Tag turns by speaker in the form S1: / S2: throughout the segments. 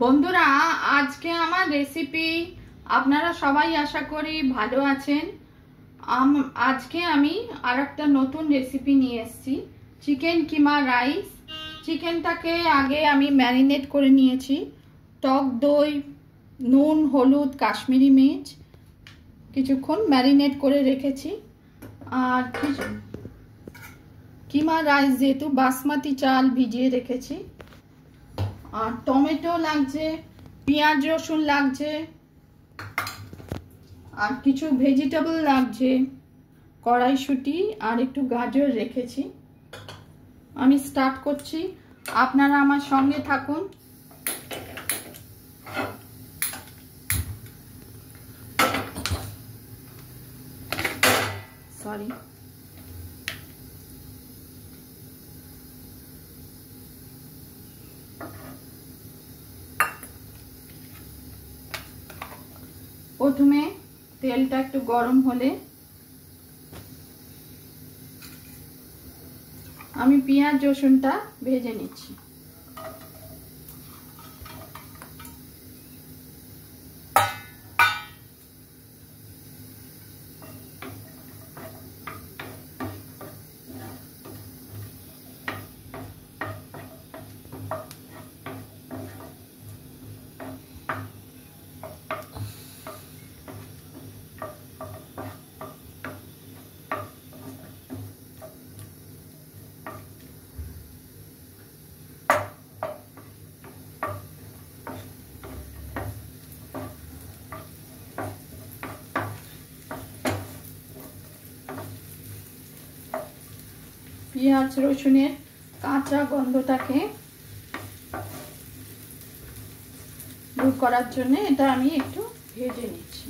S1: বন্ধুরা, আজকে আমার রেসিপি আপনারা সবাই আশা করি ভালো আছেন। আজকে আমি আরেকটা নতুন রেসিপি নিয়ে এসেছি, চিকেন কিমা রাইস। চিকেনটাকে আগে আমি ম্যারিনেট করে নিয়েছি, টক দই, নুন, হলুদ, কাশ্মীরি মির্চ কিছুক্ষণ ম্যারিনেট করে রেখেছি। আর কিমা রাইস যেহেতু বাসমতি চাল ভিজিয়ে রেখেছি। আর টমেটো লাগছে, পেঁয়াজ রসুন লাগছে, আর কিছু ভেজিটেবল লাগছে, কড়াইশুঁটি আর একটু গাজর রেখেছি। আমি স্টার্ট করছি, আপনারা আমার সঙ্গে থাকুন। সরি, প্রথমে তেলটা একটু গরম হলে আমি পেঁয়াজ রসুনটা ভেজে নিচ্ছি। পেঁয়াজ রসুনের কাঁচা গন্ধটাকে দূর করার জন্য এটা আমি একটু ভেজে নিচ্ছি।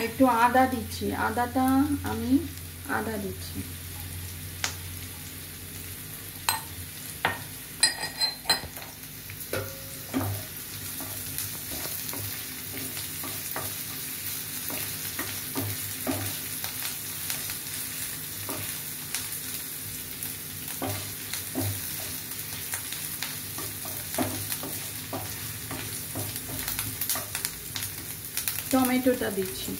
S1: একটু আদা দিচ্ছি, আমি আদা দিচ্ছি। টমেটোটা দিচ্ছি।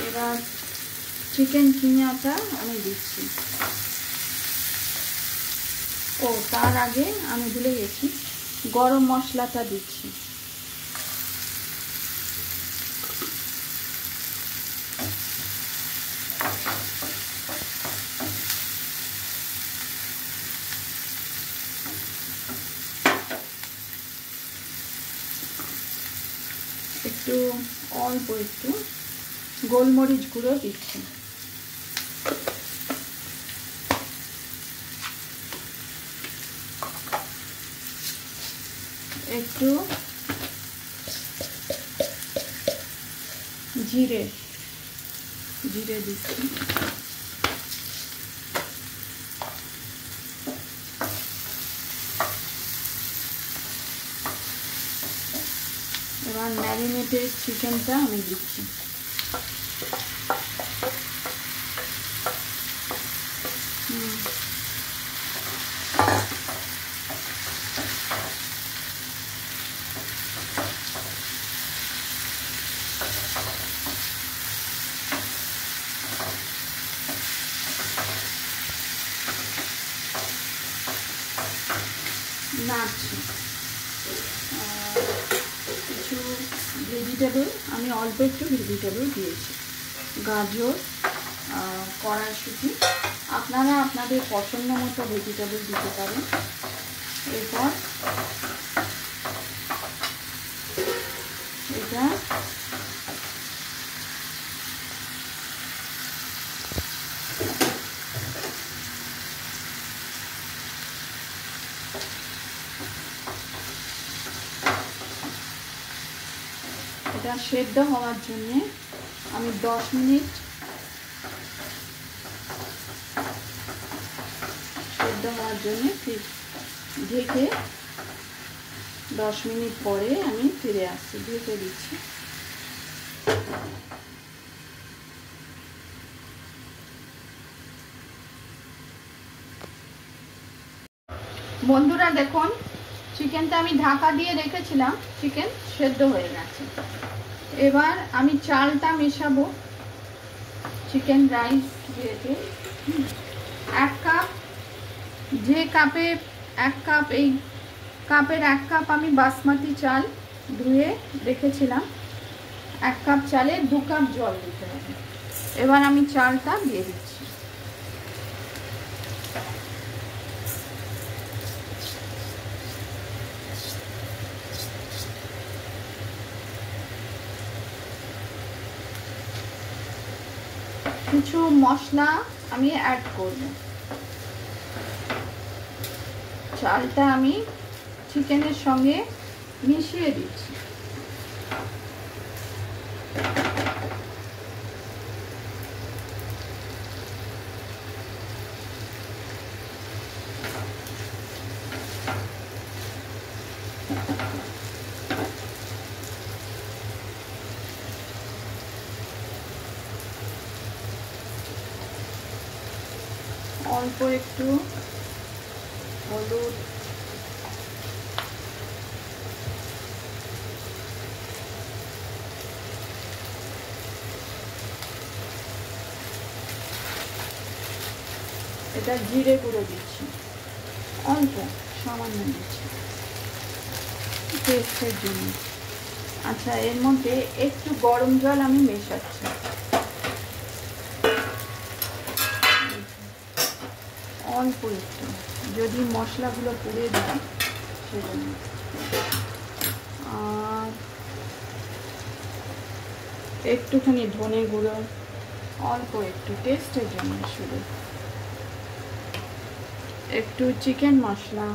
S1: এবার চিকেন কিমাটা আমি দিচ্ছি। ও, তার আগে আমি ভুলে গেছি, গরম মশলাটা দিচ্ছি। একটু অল্প একটু গোলমরিচ গুঁড়ো দিচ্ছি। একটু জিরে দিচ্ছি। এবার ম্যারিনেটেড চিকেনটা আমি দিচ্ছি। নাড়ছি। কিছু ভেজিটেবল, আমি অল্প একটু ভেজিটেবল দিয়েছি, গাজর, কড়াইশুঁটি। আপনারা আপনাদের পছন্দ মতো ভেজিটেবল দিতে পারেন। এরপর এটা সেদ্ধ হওয়ার জন্য আমি 10 মিনিট সেদ্ধ হওয়ার জন্য ঢেকে 10 মিনিট পরে আমি ফিরে আসছি। ঢেকে দিচ্ছি। বন্ধুরা দেখুন, চিকেনটা আমি ঢাকা দিয়ে রেখেছিলাম, চিকেন সেদ্ধ হয়ে গেছে। এবার আমি চালটা মেশাবো। চিকেন রাইস দিয়েছে 1 কাপ, যে কাপে 1 কাপ, এই কাপের 1 কাপ আমি বাসমতি চাল ধুয়ে রেখেছিলাম। 1 কাপ চালে 2 কাপ জল দিতে হবে। এবার আমি চালটা দিয়ে দিচ্ছি। কিছু মশলা আমি অ্যাড করব। চালটা আমি চিকেনের সঙ্গে মিশিয়ে দিচ্ছি। অল্প একটু হলুদ, এটা জিরে গুঁড়ো দিচ্ছি, অল্প সামান্য দিচ্ছি টেস্টের জন্য। আচ্ছা, এর মধ্যে একটু গরম জল আমি মেশাচ্ছি, অল্প একটু, যদি মশলাগুলো পুড়ে যায় সেজন্য। আর একটুখানি ধনে গুঁড়ো, অল্প একটু টেস্টের জন্য, শুধু একটু চিকেন মশলা,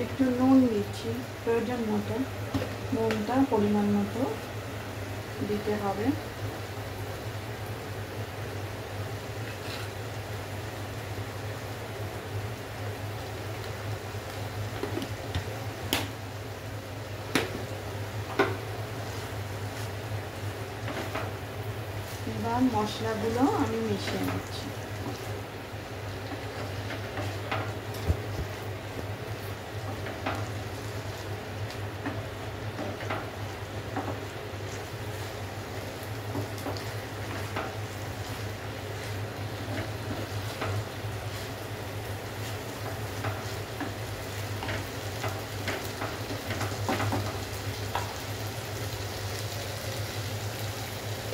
S1: একটু নুন দিচ্ছি প্রয়োজন মতো। নুনটা পরিমাণ মতো দিতে হবে। এবার মশলাগুলো আমি মিশিয়ে নিচ্ছি।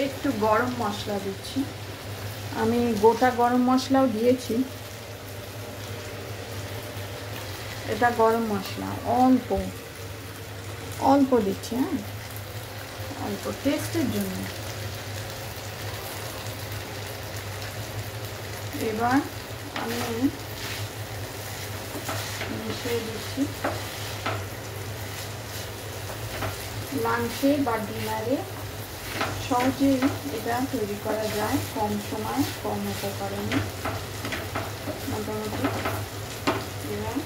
S1: একটু গরম মশলা দিচ্ছি, আমি গোটা গরম মশলাও দিয়েছি। এটা গরম মশলা অল্প অল্প দিচ্ছি, হ্যাঁ, অল্প টেস্টের জন্য। এবার আমি মিশিয়ে দিচ্ছি। লাঞ্চে বা ডিনারে সহজেই এটা তৈরি করা যায়, কম সময় কম উপকরণে মোটামুটি। এবার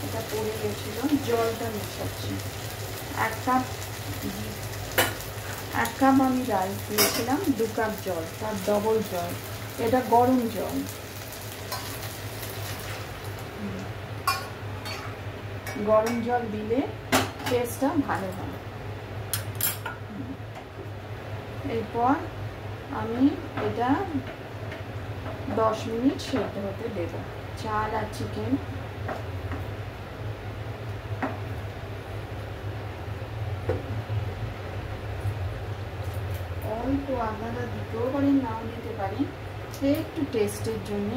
S1: এটা পড়ে গেছিল, জলটা মেশাচ্ছি। 1 কাপ আমি রাইস দিয়েছিলাম, 2 কাপ জল, তার ডবল জল। এটা গরম জল, গরম জল দিলে টেস্টটা ভালো হয়। এরপর আমি এটা 10 মিনিট সেদ্ধ হতে দেব। চাল আর চিকেন অল্প আপনারা দিতেও পারেন, নাও দিতে পারেন। একটু টেস্টের জন্য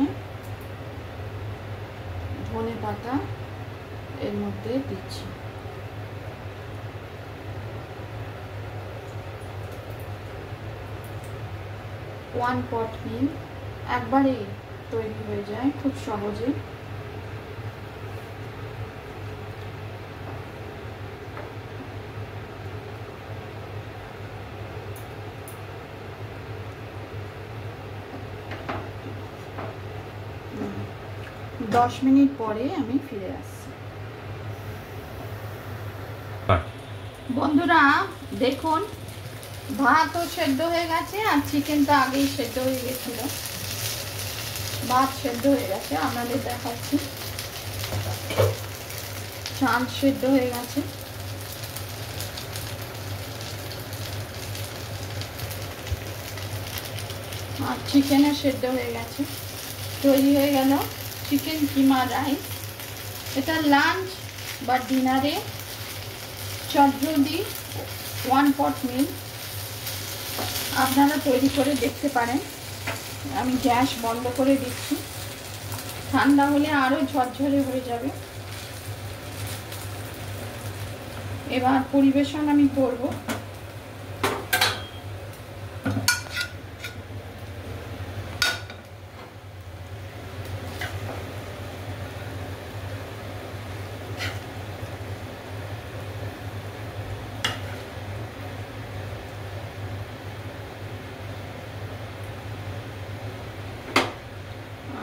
S1: ধনে পাতা এর মধ্যে দিচ্ছি। ওয়ান পট মিল একবারে তৈরি হয়ে যায় খুব সহজে। দশ মিনিট পরে আমি ফিরে আসছি। বন্ধুরা দেখুন, ভাতও সেদ্ধ হয়ে গেছে আর চিকেন তো আগেই সেদ্ধ হয়ে গেছিল। ভাত সেদ্ধ হয়ে গেছে, আপনাদের দেখাচ্ছি। চাল সেদ্ধ হয়ে গেছে। আর চিকেনও সেদ্ধ হয়ে গেছে। তৈরি হয়ে গেল চিকেন কিমা রাইস। এটা লাঞ্চ বা ডিনারে চটজলদি ওয়ান পট মিল আপনারা তৈরি করে দেখতে পারেন। আমি গ্যাস বন্ধ করে দিচ্ছি, ঠান্ডা হলে আরও ঝরঝরে হয়ে যাবে। এবার পরিবেশন আমি করব।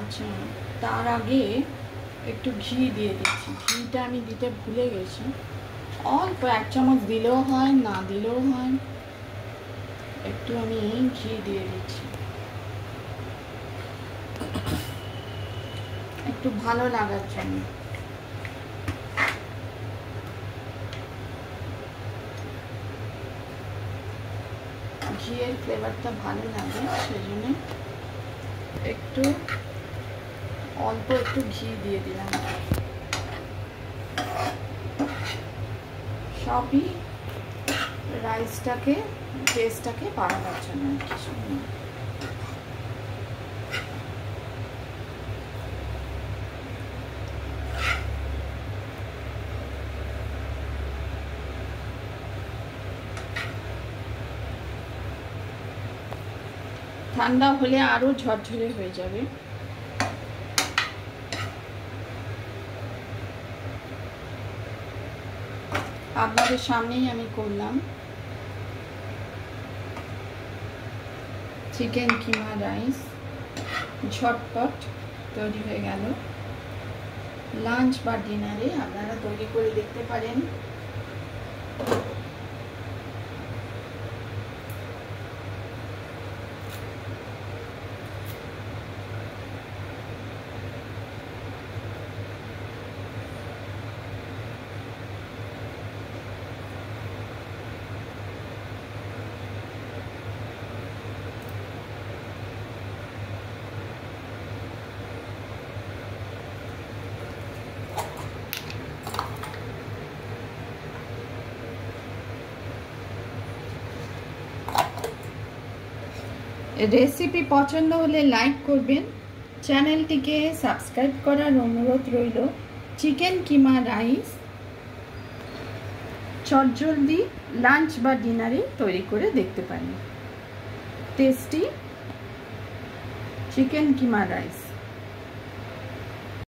S1: আচ্ছা, তার আগে একটু ঘি দিয়ে দিচ্ছি। ঘিটা আমি দিতে ভুলে গেছি। অল্প এক চামচ দিলেও হয়, না দিলেও হয়। একটু আমি ঘি দিয়ে দিচ্ছি, একটু ভালো লাগার জন্য। ঘিয়ের ফ্লেভারটা ভালো লাগে, সেজন্য একটু অল্প একটু ঘি দিয়ে দিলাম। সবই রাইসটাকে টেস্টটাকে বাড়ানোর জন্য কিছু। ঠান্ডা হলে আরো ঝরঝরে হয়ে যাবে। আপনাদের সামনেই আমি করলাম চিকেন কিমা রাইস। ঝটপট তৈরি হয়ে গেল। লাঞ্চ বা ডিনারে আপনারা তৈরি করে দেখতে পারেন। রেসিপি পছন্দ হলে লাইক করবেন, চ্যানেলটিকে সাবস্ক্রাইব করার অনুরোধ রইল। চিকেন কিমা রাইস চটজলদি লাঞ্চ বা ডিনারে তৈরি করে দেখতে পারেন। টেস্টি চিকেন কিমা রাইস।